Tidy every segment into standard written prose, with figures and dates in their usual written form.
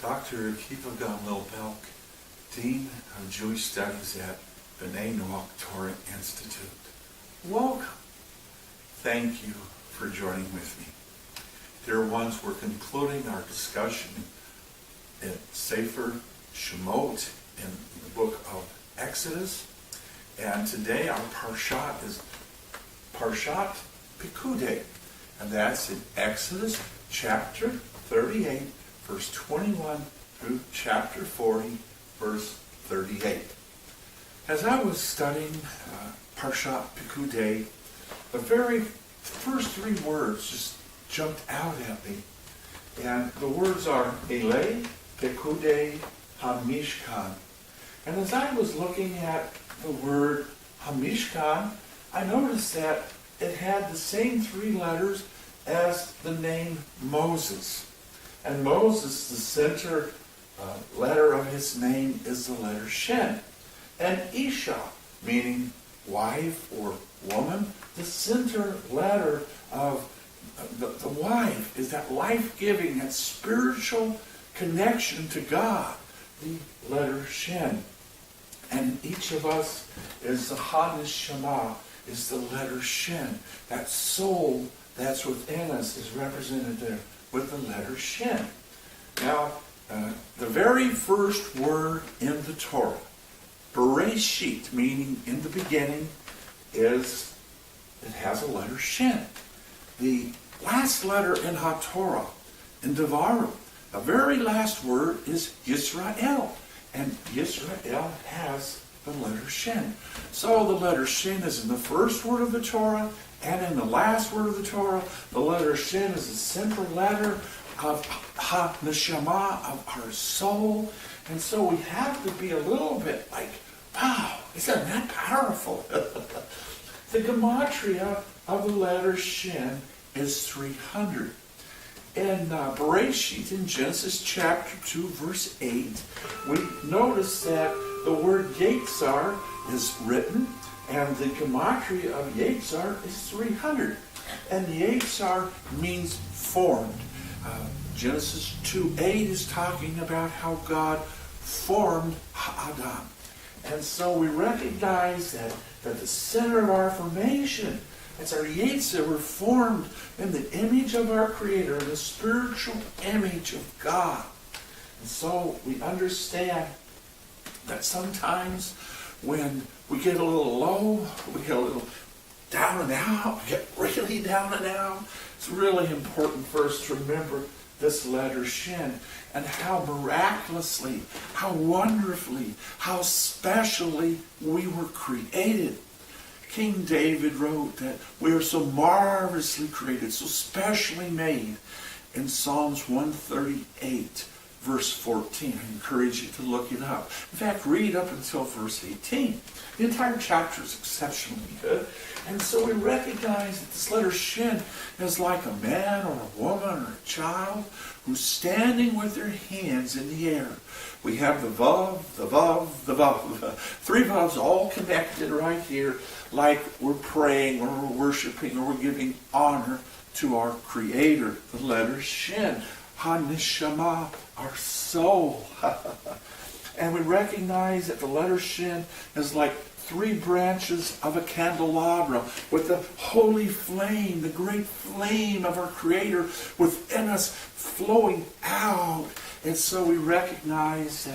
Dr. Akiva Gamliel Belk, Dean of Jewish Studies at Noach Torah Institute. Welcome. Thank you for joining with me. Dear ones, we're concluding our discussion in Sefer Shemot in the book of Exodus. And today our Parshat is Parshat Pekudei. And that's in Exodus chapter 38, verse 21 through chapter 40, verse 38. As I was studying Parshat Pekudei, the very first three words just jumped out at me. And the words are Elei, Pekudei, HaMishkan. And as I was looking at the word HaMishkan, I noticed that it had the same three letters as the name Moses. And Moses, the center letter of his name is the letter Shen. And Isha, meaning wife or woman, the center letter of the wife is that life-giving, that spiritual connection to God, the letter Shen. And each of us is the Haneshama, is the letter Shen. That soul that's within us is represented there with the letter Shen. Now, the very first word in the Torah, Bereshit, meaning in the beginning, it has a letter Shen. The last letter in Ha Torah, in Devarim, the very last word is Yisrael. And Yisrael has the letter Shen. So the letter Shen is in the first word of the Torah, and in the last word of the Torah, the letter Shen is the central letter of Ha-Neshama, of our soul. And so we have to be a little bit like, wow, isn't that powerful? The gematria of the letter Shen is 300. In Bereshit, in Genesis chapter 2, verse 8, we notice that the word Yetzar is written, and the gematria of Yetzar is 300. And Yetzar means formed. Genesis 2:8 is talking about how God formed Adam. And so we recognize that the center of our formation, it's our Yetzir, we're formed in the image of our Creator, in the spiritual image of God. And so we understand that sometimes when we get a little low, we get a little down and out, we get really down and out, it's really important for us to remember this letter Shen and how miraculously, how wonderfully, how specially we were created. King David wrote that we are so marvelously created, so specially made in Psalms 138, verse 14. I encourage you to look it up. In fact, read up until verse 18. The entire chapter is exceptionally good. And so we recognize that this letter Shen is like a man or a woman or a child who's standing with their hands in the air. We have the Vav, the Vav, the Vav. Three Vavs all connected right here, like we're praying or we're worshiping or we're giving honor to our Creator. The letter Shen, Ha-Neshama, our soul. And we recognize that the letter Shen is like three branches of a candelabra with the holy flame, the great flame of our Creator within us flowing out. And so we recognize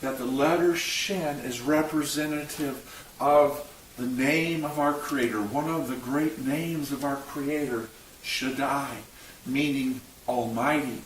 that the letter Shen is representative of the name of our Creator, one of the great names of our Creator, Shaddai, meaning Almighty.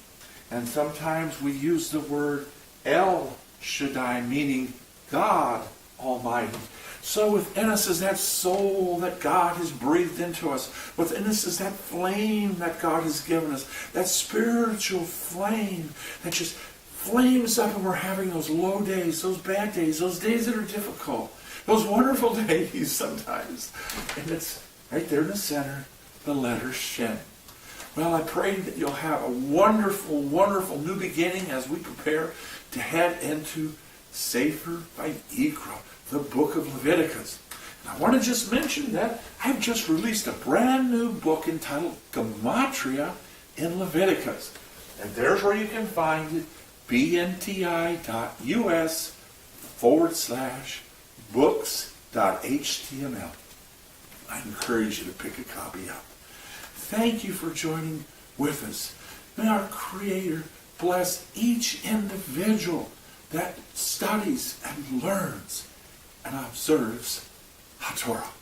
And sometimes we use the word El Shaddai, meaning God Almighty. So within us is that soul that God has breathed into us. Within us is that flame that God has given us. That spiritual flame that just flames up when we're having those low days, those bad days, those days that are difficult, those wonderful days sometimes. And it's right there in the center, the letter Shen. Well, I pray that you'll have a wonderful, wonderful new beginning as we prepare to head into Sefer Vayikra, the book of Leviticus. And I want to just mention that I've just released a brand new book entitled Gematria in Leviticus. And there's where you can find it, bnti.us/books.html. I encourage you to pick a copy up. Thank you for joining with us. May our Creator bless each individual that studies and learns and observes Ha Torah.